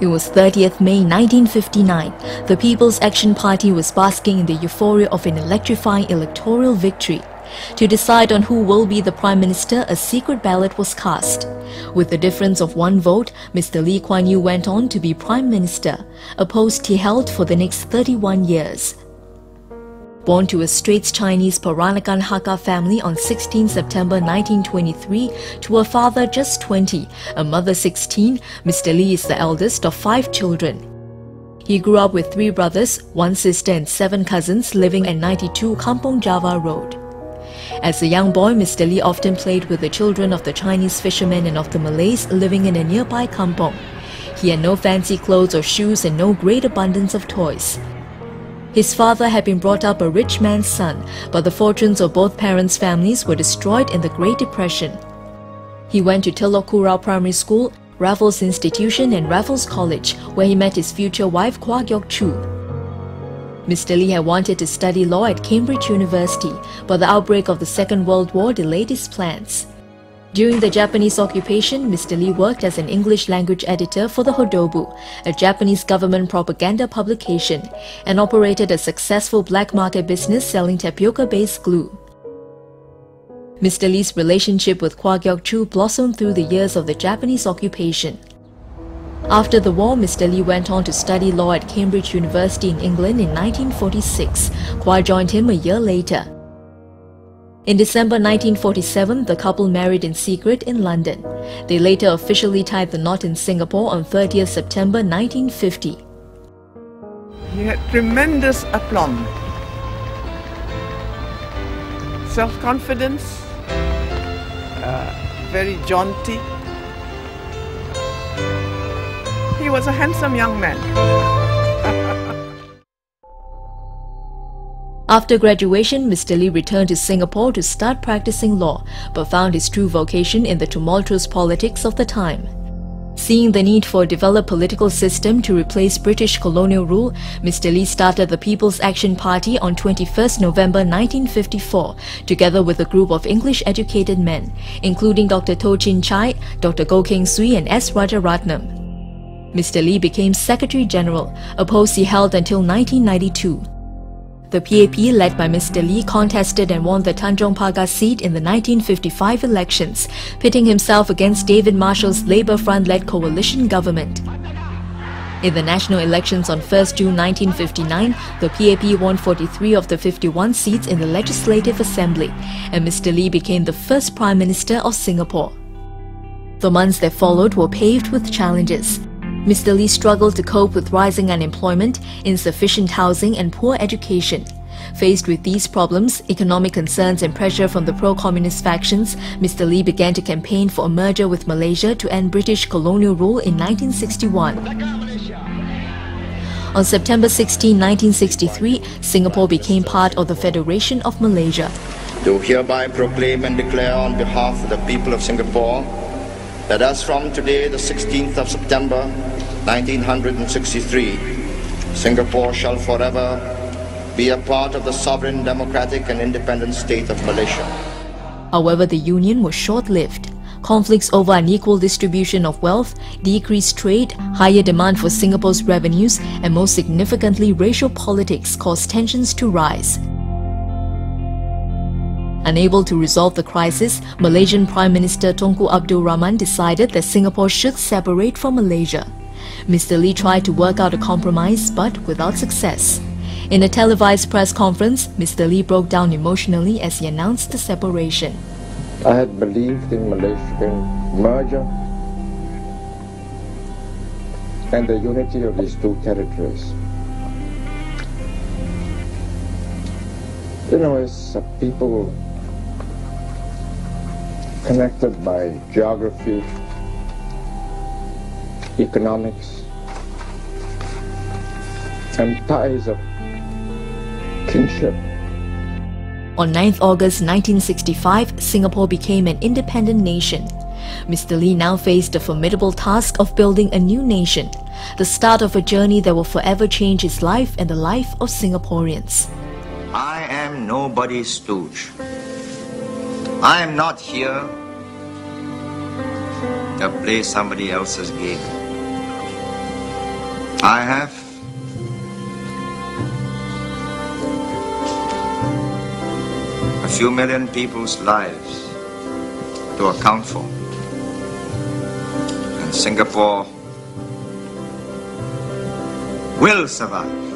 It was 30th May 1959. The People's Action Party was basking in the euphoria of an electrifying electoral victory. To decide on who will be the Prime Minister, a secret ballot was cast. With the difference of one vote, Mr. Lee Kuan Yew went on to be Prime Minister, a post he held for the next 31 years. Born to a Straits Chinese Peranakan Hakka family on 16 September 1923 to a father just 20, a mother 16, Mr. Lee is the eldest of 5 children. He grew up with 3 brothers, 1 sister and 7 cousins living at 92 Kampong Java Road. As a young boy, Mr. Lee often played with the children of the Chinese fishermen and of the Malays living in a nearby kampong. He had no fancy clothes or shoes and no great abundance of toys. His father had been brought up a rich man's son, but the fortunes of both parents' families were destroyed in the Great Depression. He went to Telok Kurau Primary School, Raffles Institution and Raffles College, where he met his future wife Quang. Mr. Lee had wanted to study law at Cambridge University, but the outbreak of the Second World War delayed his plans. During the Japanese occupation, Mr. Lee worked as an English language editor for the Hodobu, a Japanese government propaganda publication, and operated a successful black market business selling tapioca-based glue. Mr. Lee's relationship with Kwak Yok Chu blossomed through the years of the Japanese occupation. After the war, Mr. Lee went on to study law at Cambridge University in England in 1946. Kwak joined him a year later. In December 1947, the couple married in secret in London. They later officially tied the knot in Singapore on 30th September 1950. He had tremendous aplomb, self-confidence, very jaunty. He was a handsome young man. After graduation, Mr. Lee returned to Singapore to start practicing law, but found his true vocation in the tumultuous politics of the time. Seeing the need for a developed political system to replace British colonial rule, Mr. Lee started the People's Action Party on 21st November 1954, together with a group of English-educated men, including Dr. Toh Chin Chai, Dr. Goh Keng Swee and S. Rajaratnam. Mr. Lee became Secretary General, a post he held until 1992. The PAP, led by Mr. Lee, contested and won the Tanjong Pagar seat in the 1955 elections, pitting himself against David Marshall's Labour Front-led coalition government. In the national elections on 1st June 1959, the PAP won 43 of the 51 seats in the Legislative Assembly, and Mr. Lee became the first Prime Minister of Singapore. The months that followed were paved with challenges. Mr. Lee struggled to cope with rising unemployment, insufficient housing and poor education. Faced with these problems, economic concerns and pressure from the pro-communist factions, Mr. Lee began to campaign for a merger with Malaysia to end British colonial rule in 1961. On September 16, 1963, Singapore became part of the Federation of Malaysia. Do hereby proclaim and declare on behalf of the people of Singapore that as from today, the 16th of September, 1963, Singapore shall forever be a part of the sovereign, democratic and independent state of Malaysia. However, the union was short-lived. Conflicts over unequal distribution of wealth, decreased trade, higher demand for Singapore's revenues, and most significantly, racial politics caused tensions to rise. Unable to resolve the crisis, Malaysian Prime Minister Tunku Abdul Rahman decided that Singapore should separate from Malaysia. Mr. Lee tried to work out a compromise, but without success. In a televised press conference, Mr. Lee broke down emotionally as he announced the separation. I had believed in Malaysian merger and the unity of these two territories. You know, as people connected by geography, economics, and ties of kinship. On 9th August 1965, Singapore became an independent nation. Mr. Lee now faced the formidable task of building a new nation, the start of a journey that will forever change his life and the life of Singaporeans. I am nobody's stooge. I am not here to play somebody else's game. I have a few million people's lives to account for. And Singapore will survive.